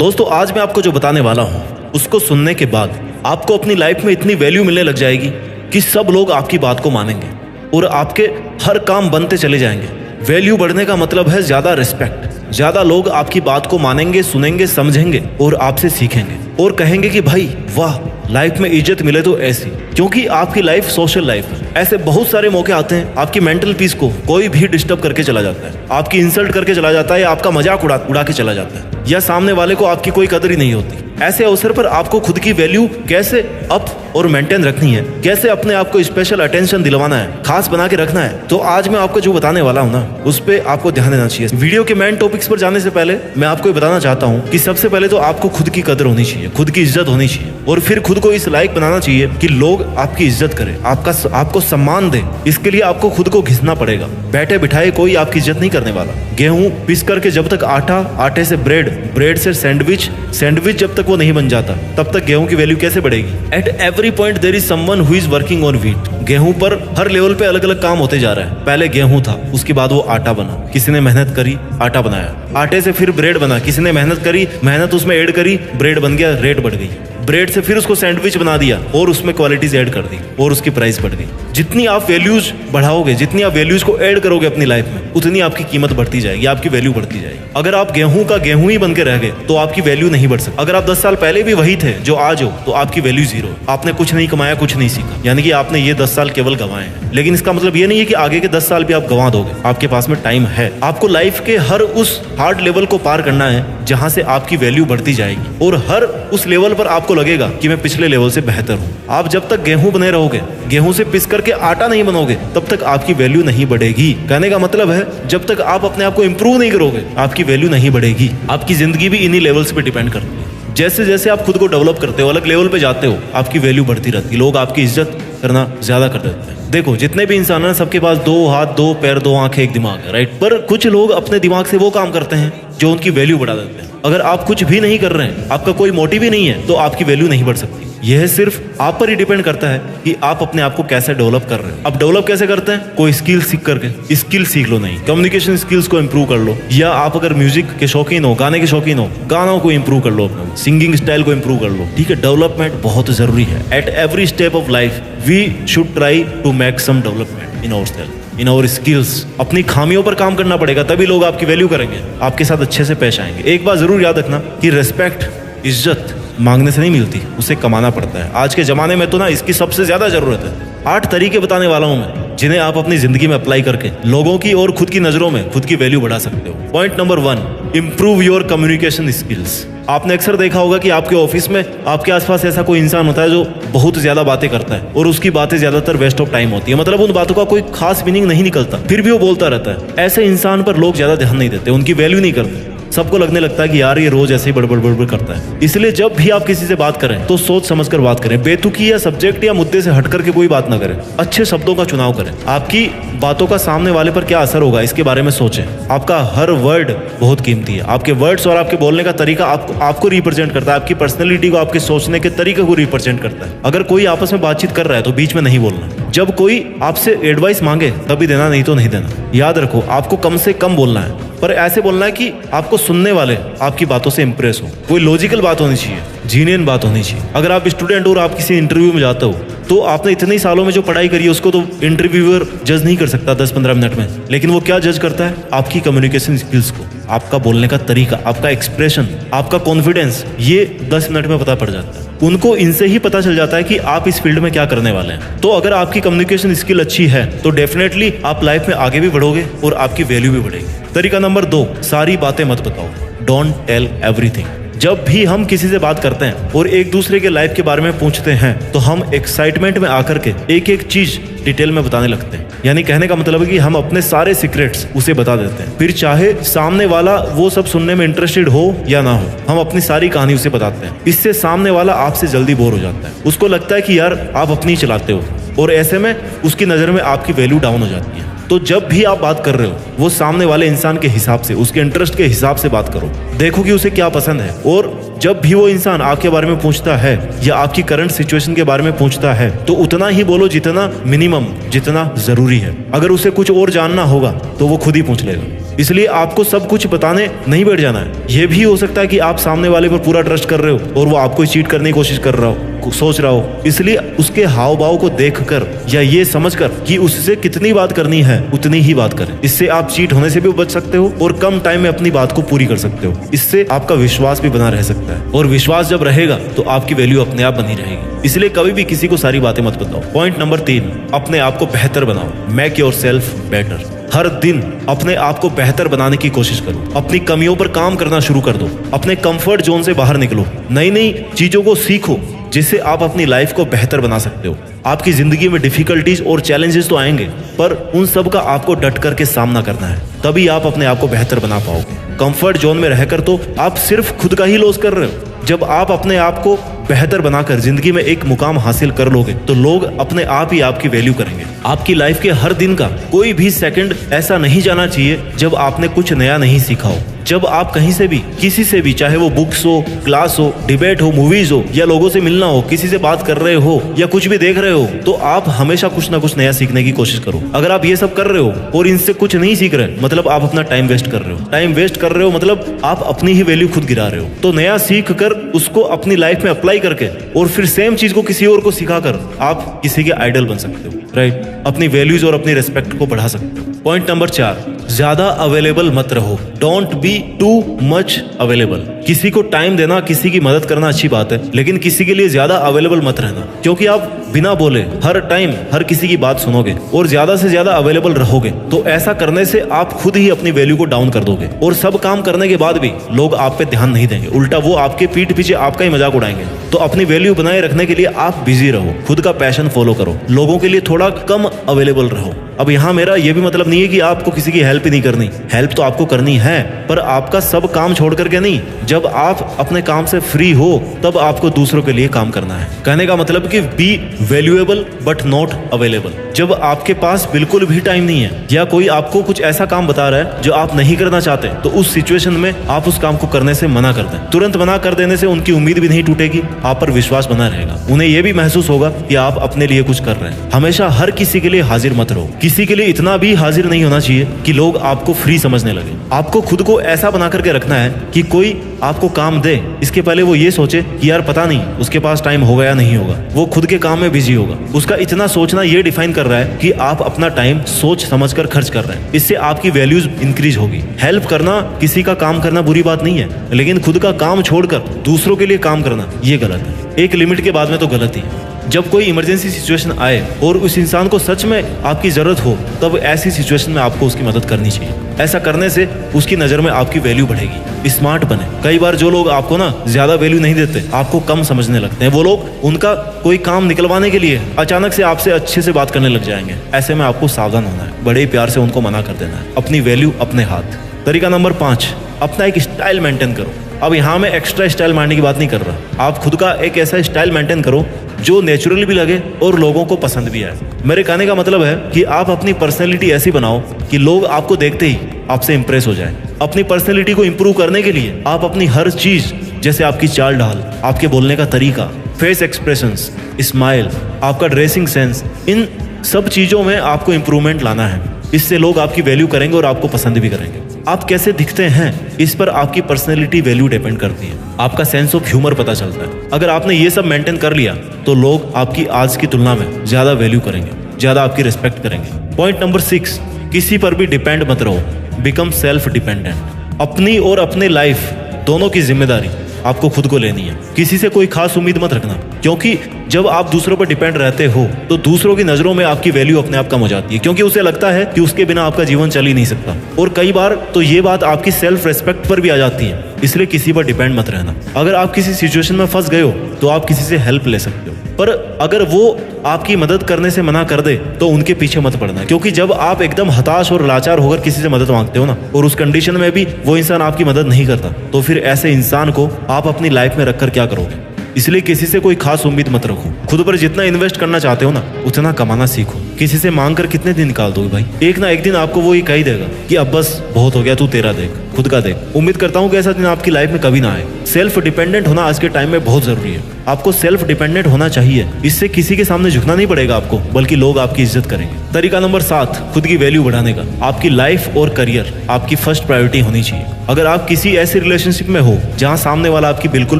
दोस्तों आज मैं आपको जो बताने वाला हूँ उसको सुनने के बाद आपको अपनी लाइफ में इतनी वैल्यू मिलने लग जाएगी कि सब लोग आपकी बात को मानेंगे और आपके हर काम बनते चले जाएंगे। वैल्यू बढ़ने का मतलब है ज्यादा रिस्पेक्ट। ज्यादा लोग आपकी बात को मानेंगे, सुनेंगे, समझेंगे और आपसे सीखेंगे और कहेंगे कि भाई वाह, लाइफ में इज्जत मिले तो ऐसी, क्योंकि आपकी लाइफ सोशल लाइफ है। ऐसे बहुत सारे मौके आते हैं आपकी मेंटल पीस को कोई भी डिस्टर्ब करके चला जाता है, आपकी इंसल्ट करके चला जाता है या आपका मजाक उड़ा के चला जाता है, या सामने वाले को आपकी कोई कदर ही नहीं होती। ऐसे अवसर पर आपको खुद की वैल्यू कैसे अप और मेंटेन रखनी है, कैसे अपने आप को स्पेशल अटेंशन दिलवाना है, खास बना के रखना है, तो आज मैं आपको जो बताने वाला हूँ ना उस पर आपको ध्यान देना चाहिए। वीडियो के मेन टॉपिक्स पर जाने से पहले मैं आपको ये बताना चाहता हूँ कि सबसे पहले तो आपको खुद की कदर होनी चाहिए, खुद की इज्जत होनी चाहिए और फिर खुद को इस लायक बनाना चाहिए कि लोग आपकी इज्जत करें, आपको सम्मान दें। इसके लिए आपको खुद को घिसना पड़ेगा। बैठे बिठाए कोई आपकी इज्जत नहीं करने वाला। गेहूं पिस करके जब तक आटा, आटे से ब्रेड, ब्रेड से सैंडविच, सैंडविच जब तक वो नहीं बन जाता तब तक गेहूं की वैल्यू कैसे बढ़ेगी। At every point there is someone who is working on wheat. गेहूं पर हर लेवल पे अलग अलग काम होते जा रहा है। पहले गेहूं था, उसके बाद वो आटा बना, किसी ने मेहनत करी, आटा बनाया। आटे से फिर ब्रेड बना, किसी ने मेहनत करी, मेहनत उसमें ऐड करी, ब्रेड बन गया, रेट बढ़ गई। ब्रेड से फिर उसको सैंडविच बना दिया और उसमें क्वालिटीज ऐड कर दी और उसकी प्राइस बढ़ गई। जितनी आप वैल्यूज बढ़ाओगे, जितनी आप वैल्यूज को ऐड करोगे अपनी लाइफ में, उतनी आपकी कीमत बढ़ती जाएगी, आपकी वैल्यू बढ़ती जाएगी। अगर आप गेहूं का गेहूं ही बन के रह गए तो आपकी वैल्यू नहीं बढ़ सकती। अगर आप 10 साल पहले भी वही थे जो आज हो तो आपकी वैल्यू जीरो। आपने कुछ नहीं कमाया, कुछ नहीं सीखा, यानी कि आपने ये 10 साल केवल गंवाए हैं। लेकिन इसका मतलब ये नहीं है कि आगे के 10 साल भी आप गंवा दोगे। आपके पास में टाइम है। आपको लाइफ के हर उस हार्ड लेवल को पार करना है जहां से आपकी वैल्यू बढ़ती जाएगी और हर उस लेवल पर आपको लगेगा कि मैं पिछले लेवल से बेहतर हूं। आप जब तक गेहूं बने रहोगे, गेहूं से पिस करके आटा नहीं बनोगे, तब तक आपकी वैल्यू नहीं बढ़ेगी। कहने का मतलब है जब तक आप अपने आप को इंप्रूव नहीं करोगे, आपकी वैल्यू नहीं बढ़ेगी। आपकी जिंदगी भी इन्हीं लेवल्स पे डिपेंड करती है। जैसे जैसे आप खुद को डेवलप करते हो, अलग लेवल पे जाते हो, आपकी वैल्यू बढ़ती रहती है। लोग आपकी इज्जत करना ज्यादा कर देते हैं। देखो, जितने भी इंसान हैं सबके पास 2 हाथ, 2 पैर, 2 आंखें, 1 दिमाग है, राइट। पर कुछ लोग अपने दिमाग से वो काम करते हैं जो उनकी वैल्यू बढ़ा देते हैं। अगर आप कुछ भी नहीं कर रहे हैं, आपका कोई मोटिव ही नहीं है, तो आपकी वैल्यू नहीं बढ़ सकती। यह सिर्फ आप पर ही डिपेंड करता है कि आप अपने आप को कैसे डेवलप कर रहे हैं। अब डेवलप कैसे करते हैं? कोई स्किल सीख करके। स्किल सीख लो, नहीं, कम्युनिकेशन स्किल्स को इंप्रूव कर लो, या आप अगर म्यूजिक के शौकीन हो, गाने के शौकीन हो, गानों को इंप्रूव कर लो, अपना सिंगिंग स्टाइल को इंप्रूव कर लो। ठीक है, डेवलपमेंट बहुत जरूरी है। At every step of life we should try to make some development in ourselves, in our skills. अपनी खामियों पर काम करना पड़ेगा, तभी लोग आपकी वैल्यू करेंगे, आपके साथ अच्छे से पेश आएंगे। एक बात जरूर याद रखना कि रिस्पेक्ट, इज्जत मांगने से नहीं मिलती, उसे कमाना पड़ता है। आज के जमाने में तो ना इसकी सबसे ज्यादा जरूरत है। 8 तरीके बताने वाला हूं मैं जिन्हें आप अपनी जिंदगी में अप्लाई करके लोगों की और खुद की नजरों में खुद की वैल्यू बढ़ा सकते हो। Point number 1, improve your communication skills. आपने अक्सर देखा होगा कि आपके ऑफिस में आपके आसपास ऐसा कोई इंसान होता है जो बहुत ज्यादा बातें करता है और उसकी बातें ज्यादातर वेस्ट ऑफ टाइम होती है। मतलब उन बातों का कोई खास मीनिंग नहीं निकलता, फिर भी वो बोलता रहता है। ऐसे इंसान पर लोग ज्यादा ध्यान नहीं देते, उनकी वैल्यू नहीं करते। सबको लगने लगता है कि यार ये रोज ऐसे ही बड़बड़ करता है। इसलिए जब भी आप किसी से बात करें तो सोच समझकर बात करें। बेतुकी या सब्जेक्ट या मुद्दे से हट करके कोई बात ना करें। अच्छे शब्दों का चुनाव करें। आपकी बातों का सामने वाले पर क्या असर होगा इसके बारे में सोचें। आपका हर वर्ड बहुत कीमती है। आपके वर्ड्स और आपके बोलने का तरीका आपको रिप्रेजेंट करता है, आपकी पर्सनैलिटी को, आपके सोचने के तरीके को रिप्रेजेंट करता है। अगर कोई आपस में बातचीत कर रहा है तो बीच में नहीं बोलना। जब कोई आपसे एडवाइस मांगे तभी देना, नहीं तो नहीं देना। याद रखो, आपको कम से कम बोलना है, पर ऐसे बोलना है कि आपको सुनने वाले आपकी बातों से इंप्रेस हो। कोई लॉजिकल बात होनी चाहिए, जीनियन बात होनी चाहिए। अगर आप स्टूडेंट हो और आप किसी इंटरव्यू में जाते हो तो आपने इतने सालों में जो पढ़ाई करी है उसको तो इंटरव्यूअर जज नहीं कर सकता 10-15 मिनट में, लेकिन वो क्या जज करता है? आपकी कम्युनिकेशन स्किल्स को, आपका बोलने का तरीका, आपका एक्सप्रेशन, आपका कॉन्फिडेंस। ये 10 मिनट में पता पड़ जाता है। उनको इनसे ही पता चल जाता है कि आप इस फील्ड में क्या करने वाले हैं। तो अगर आपकी कम्युनिकेशन स्किल अच्छी है तो डेफिनेटली आप लाइफ में आगे भी बढ़ोगे और आपकी वैल्यू भी बढ़ेगी। तरीका नंबर 2, सारी बातें मत बताओ। Don't tell everything. जब भी हम किसी से बात करते हैं और एक दूसरे के लाइफ के बारे में पूछते हैं तो हम एक्साइटमेंट में आकर के एक एक चीज डिटेल में बताने लगते हैं। यानी कहने का मतलब है कि हम अपने सारे सीक्रेट्स उसे बता देते हैं। फिर चाहे सामने वाला वो सब सुनने में इंटरेस्टेड हो या ना हो, हम अपनी सारी कहानी उसे बताते हैं। इससे सामने वाला आपसे जल्दी बोर हो जाता है। उसको लगता है कि यार आप अपनी चलाते हो और ऐसे में उसकी नज़र में आपकी वैल्यू डाउन हो जाती है। तो जब भी आप बात कर रहे हो वो सामने वाले इंसान के हिसाब से, उसके इंटरेस्ट के हिसाब से बात करो। देखो कि उसे क्या पसंद है और जब भी वो इंसान आपके बारे में पूछता है या आपकी करंट सिचुएशन के बारे में पूछता है तो उतना ही बोलो जितना मिनिमम, जितना जरूरी है। अगर उसे कुछ और जानना होगा तो वो खुद ही पूछ लेगा। इसलिए आपको सब कुछ बताने नहीं बैठ जाना है। यह भी हो सकता है कि आप सामने वाले पर पूरा ट्रस्ट कर रहे हो और वो आपको चीट करने की कोशिश कर रहा हो, सोच रहा हो। इसलिए उसके हाव भाव को देखकर या ये समझकर कि उससे कितनी बात करनी है उतनी ही बात करें। इससे आप चीट होने से भी बच सकते हो और कम टाइम में अपनी बात को पूरी कर सकते हो। इससे आपका विश्वास भी बना रह सकता है और विश्वास जब रहेगा तो आपकी वैल्यू अपने आप बनी रहेगी। इसलिए कभी भी किसी को सारी बातें मत बताओ। पॉइंट नंबर 3, अपने आप को बेहतर बनाओ। Make yourself better. हर दिन अपने आप को बेहतर बनाने की कोशिश करो। अपनी कमियों पर काम करना शुरू कर दो। अपने कंफर्ट जोन से बाहर निकलो। नई नई चीजों को सीखो जिससे आप अपनी लाइफ को बेहतर बना सकते हो। आपकी जिंदगी में डिफिकल्टीज और चैलेंजेस तो आएंगे, पर उन सब का आपको डट करके सामना करना है। तभी आप अपने आप को बेहतर बना पाओगे। कंफर्ट जोन में रहकर तो आप सिर्फ खुद का ही लॉस कर रहे हो। जब आप अपने आप को बेहतर बनाकर जिंदगी में एक मुकाम हासिल कर लोगे तो लोग अपने आप ही आपकी वैल्यू करेंगे। आपकी लाइफ के हर दिन का कोई भी सेकंड ऐसा नहीं जाना चाहिए जब आपने कुछ नया नहीं सीखा हो। जब आप कहीं से भी किसी से भी, चाहे वो बुक्स हो, क्लास हो, डिबेट हो, मूवीज हो या लोगों से मिलना हो, किसी से बात कर रहे हो या कुछ भी देख रहे हो, तो आप हमेशा कुछ ना कुछ नया सीखने की कोशिश करो। अगर आप ये सब कर रहे हो और इनसे कुछ नहीं सीख रहे, मतलब आप अपना टाइम वेस्ट कर रहे हो। टाइम वेस्ट कर रहे हो मतलब आप अपनी ही वैल्यू खुद गिरा रहे हो। तो नया सीख कर उसको अपनी लाइफ में अप्लाई करके और फिर सेम चीज को किसी और को सिखाकर आप किसी के आइडल बन सकते हो, राइट? अपनी वैल्यूज और अपनी रिस्पेक्ट को बढ़ा सकते हो। पॉइंट नंबर 4, ज्यादा अवेलेबल मत रहो। Don't be too much available. किसी को टाइम देना, किसी की मदद करना अच्छी बात है, लेकिन किसी के लिए ज्यादा अवेलेबल मत रहना, क्योंकि आप बिना बोले हर टाइम हर किसी की बात सुनोगे और ज्यादा से ज्यादा अवेलेबल रहोगे तो ऐसा करने से आप खुद ही अपनी वैल्यू को डाउन कर दोगे और सब काम करने के बाद भी लोग आप पे ध्यान नहीं देंगे। उल्टा वो आपके पीठ पीछे आपका ही मजाक उड़ाएंगे। तो अपनी वैल्यू बनाए रखने के लिए आप बिजी रहो, खुद का पैशन फॉलो करो, लोगों के लिए थोड़ा कम अवेलेबल रहो। अब यहाँ मेरा ये भी मतलब नहीं है कि आपको किसी की हेल्प ही नहीं करनी। हेल्प तो आपको करनी है, पर आपका सब काम छोड़ करके नहीं। जब आप अपने काम से फ्री हो तब आपको दूसरों के लिए काम करना है। कहने का मतलब कि B valuable but not available. जब आपके पास बिल्कुल भी टाइम नहीं है या कोई आपको कुछ ऐसा काम बता रहा है जो आप नहीं करना चाहते, तो उस सिचुएशन में आप उस काम को करने से मना कर दें। तुरंत मना कर देने से उनकी उम्मीद भी नहीं टूटेगी, आप पर विश्वास बना रहेगा। उन्हें यह भी महसूस होगा कि आप अपने लिए कुछ कर रहे हैं। हमेशा हर किसी के लिए हाजिर मत रहो। किसी के लिए इतना भी हाजिर नहीं होना चाहिए कि लोग आपको फ्री समझने लगे। आपको खुद को ऐसा बना करके रखना है कि कोई आपको काम दे, इसके पहले वो ये सोचे कि यार पता नहीं उसके पास टाइम होगा या नहीं होगा, वो खुद के काम में बिजी होगा। उसका इतना सोचना ये डिफाइन कर रहा है कि आप अपना टाइम सोच समझकर खर्च कर रहे हैं। इससे आपकी वैल्यूज इंक्रीज होगी। हेल्प करना, किसी का काम करना बुरी बात नहीं है, लेकिन खुद का काम छोड़कर दूसरों के लिए काम करना ये गलत है। एक लिमिट के बाद में तो गलत ही है। जब कोई इमरजेंसी सिचुएशन आए और उस इंसान को सच में आपकी जरूरत हो, तब ऐसी सिचुएशन में आपको उसकी मदद करनी चाहिए। ऐसा करने से उसकी नजर में आपकी वैल्यू बढ़ेगी। स्मार्ट बने। कई बार जो लोग आपको ना ज्यादा वैल्यू नहीं देते, आपको कम समझने लगते हैं, वो लोग उनका कोई काम निकलवाने के लिए अचानक से आपसे अच्छे से बात करने लग जाएंगे। ऐसे में आपको सावधान होना है, बड़े प्यार से उनको मना कर देना है। अपनी वैल्यू अपने हाथ। तरीका नंबर 5, अपना एक स्टाइल मेंटेन करो। अब यहाँ मैं एक्स्ट्रा स्टाइल मारने की बात नहीं कर रहा। आप खुद का एक ऐसा स्टाइल मेंटेन करो जो नेचुरल भी लगे और लोगों को पसंद भी आए। मेरे कहने का मतलब है कि आप अपनी पर्सनैलिटी ऐसी बनाओ कि लोग आपको देखते ही आपसे इंप्रेस हो जाए। अपनी पर्सनैलिटी को इंप्रूव करने के लिए आप अपनी हर चीज, जैसे आपकी चाल ढाल, आपके बोलने का तरीका, फेस एक्सप्रेशंस, स्माइल, आपका ड्रेसिंग सेंस, इन सब चीजों में आपको इंप्रूवमेंट लाना है। इससे लोग आपकी वैल्यू करेंगे और आपको पसंद भी करेंगे। आप कैसे दिखते हैं इस पर आपकी पर्सनैलिटी वैल्यू डिपेंड करती है। आपका सेंस ऑफ ह्यूमर पता चलता है। अगर आपने ये सब मेंटेन कर लिया तो लोग आपकी आज की तुलना में ज्यादा वैल्यू करेंगे, ज्यादा आपकी रिस्पेक्ट करेंगे। पॉइंट नंबर 6, किसी पर भी डिपेंड मत रहो। Become self dependent. अपनी और अपने लाइफ दोनों की जिम्मेदारी आपको खुद को लेनी है। किसी से कोई खास उम्मीद मत रखना, क्योंकि जब आप दूसरों पर डिपेंड रहते हो तो दूसरों की नजरों में आपकी वैल्यू अपने आप कम हो जाती है, क्योंकि उसे लगता है कि उसके बिना आपका जीवन चल ही नहीं सकता। और कई बार तो ये बात आपकी सेल्फ रेस्पेक्ट पर भी आ जाती है। इसलिए किसी पर डिपेंड मत रहना। अगर आप किसी सिचुएशन में फंस गए हो तो आप किसी से हेल्प ले सकते हो, पर अगर वो आपकी मदद करने से मना कर दे तो उनके पीछे मत पड़ना, क्योंकि जब आप एकदम हताश और लाचार होकर किसी से मदद मांगते हो ना, और उस कंडीशन में भी वो इंसान आपकी मदद नहीं करता, तो फिर ऐसे इंसान को आप अपनी लाइफ में रखकर क्या करोगे। इसलिए किसी से कोई खास उम्मीद मत रखो। खुद पर जितना इन्वेस्ट करना चाहते हो ना, उतना कमाना सीखो। किसी से मांग कर कितने दिन निकाल दोगे भाई? एक ना एक दिन आपको वो ये कह ही देगा कि अब बस बहुत हो गया, तू तेरा देख, खुद का देख। उम्मीद करता हूँ कि ऐसा दिन आपकी लाइफ में कभी ना आए। सेल्फ डिपेंडेंट होना आज के टाइम में बहुत जरूरी है। आपको सेल्फ डिपेंडेंट होना चाहिए। इससे किसी के सामने झुकना नहीं पड़ेगा आपको, बल्कि लोग आपकी इज्जत करेंगे। तरीका नंबर 7, खुद की वैल्यू बढ़ाने का। आपकी लाइफ और करियर आपकी फर्स्ट प्रायोरिटी होनी चाहिए। अगर आप किसी ऐसे रिलेशनशिप में हो जहां सामने वाला आपकी बिल्कुल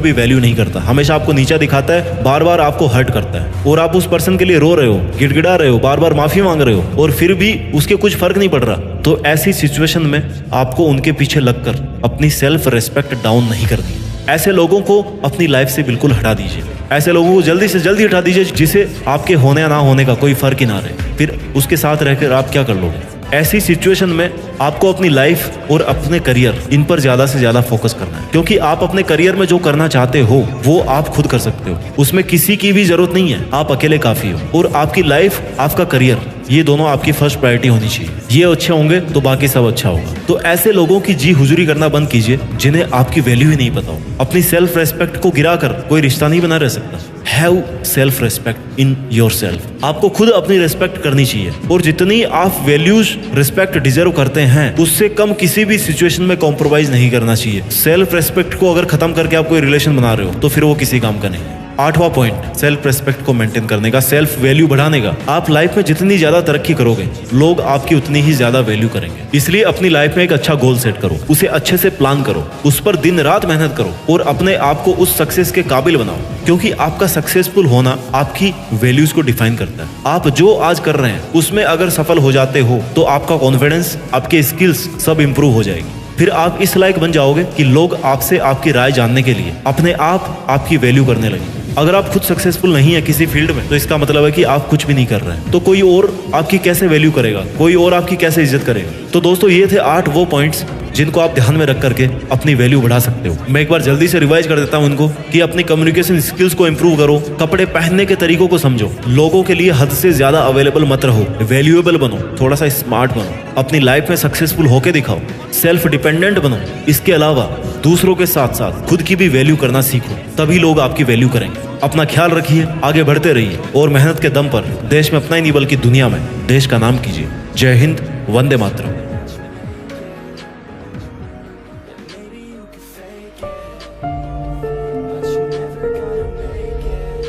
भी वैल्यू नहीं करता, हमेशा आपको नीचा दिखाता है, बार बार आपको हर्ट करता है, और आप उस पर्सन के लिए रो रहे हो, गिड़गिड़ा रहे हो, बार बार माफी मांग रहे हो, और फिर भी उसके कुछ फर्क नहीं पड़ रहा, तो ऐसी सिचुएशन में आपको उनके पीछे लगकर अपनी सेल्फ रिस्पेक्ट डाउन नहीं करनी। ऐसे लोगों को अपनी लाइफ से बिल्कुल हटा दीजिए। ऐसे लोगों को जल्दी से जल्दी हटा दीजिए जिसे आपके होने या ना होने का कोई फर्क ही ना रहे। फिर उसके साथ रहकर आप क्या कर लोगे? ऐसी सिचुएशन में आपको अपनी लाइफ और अपने करियर इन पर ज्यादा से ज्यादा फोकस करना है, क्योंकि आप अपने करियर में जो करना चाहते हो वो आप खुद कर सकते हो। उसमें किसी की भी जरूरत नहीं है, आप अकेले काफी हो। और आपकी लाइफ, आपका करियर, ये दोनों आपकी फर्स्ट प्रायोरिटी होनी चाहिए। ये अच्छे होंगे तो बाकी सब अच्छा होगा। तो ऐसे लोगों की जी हुजूरी करना बंद कीजिए जिन्हें आपकी वैल्यू ही नहीं पता हो। अपनी सेल्फ रेस्पेक्ट को गिराकर कोई रिश्ता नहीं बना रह सकता। Have self respect in yourself. आपको खुद अपनी रेस्पेक्ट करनी चाहिए, और जितनी आप वैल्यूज रिस्पेक्ट डिजर्व करते हैं उससे कम किसी भी सिचुएशन में कॉम्प्रोमाइज नहीं करना चाहिए। सेल्फ रेस्पेक्ट को अगर खत्म करके आप कोई रिलेशन बना रहे हो तो फिर वो किसी काम का नहीं। 8वां पॉइंट, सेल्फ रेस्पेक्ट को मेंटेन करने का, सेल्फ वैल्यू बढ़ाने का। आप लाइफ में जितनी ज्यादा तरक्की करोगे, लोग आपकी उतनी ही ज्यादा वैल्यू करेंगे। इसलिए अपनी लाइफ में एक अच्छा गोल सेट करो, उसे अच्छे से प्लान करो, उस पर दिन रात मेहनत करो, और अपने आप को उस सक्सेस के काबिल बनाओ, क्योंकि आपका सक्सेसफुल होना आपकी वैल्यूज को डिफाइन करता है। आप जो आज कर रहे हैं उसमें अगर सफल हो जाते हो तो आपका कॉन्फिडेंस, आपके स्किल्स सब इंप्रूव हो जाएगी। फिर आप इस लायक बन जाओगे कि लोग आपसे आपकी राय जानने के लिए अपने आप आपकी वैल्यू करने लगे। अगर आप खुद सक्सेसफुल नहीं है किसी फील्ड में, तो इसका मतलब है कि आप कुछ भी नहीं कर रहे हैं। तो कोई और आपकी कैसे वैल्यू करेगा, कोई और आपकी कैसे इज्जत करेगा? तो दोस्तों, ये थे 8 वो पॉइंट्स जिनको आप ध्यान में रख करके अपनी वैल्यू बढ़ा सकते हो। मैं एक बार जल्दी से रिवाइज कर देता हूं इनको, कि अपनी कम्युनिकेशन स्किल्स को इंप्रूव करो, कपड़े पहनने के तरीकों को समझो, लोगों के लिए हद से ज्यादा अवेलेबल मत रहो, वैल्यूएबल बनो, थोड़ा सा स्मार्ट बनो, अपनी लाइफ में सक्सेसफुल होके दिखाओ, सेल्फ डिपेंडेंट बनो। इसके अलावा दूसरों के साथ साथ खुद की भी वैल्यू करना सीखो, तभी लोग आपकी वैल्यू करेंगे। अपना ख्याल रखिए, आगे बढ़ते रहिए, और मेहनत के दम पर देश में अपना ही नहीं बल्कि दुनिया में देश का नाम कीजिए। जय हिंद, वंदे मातरम।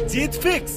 जीत फिक्स।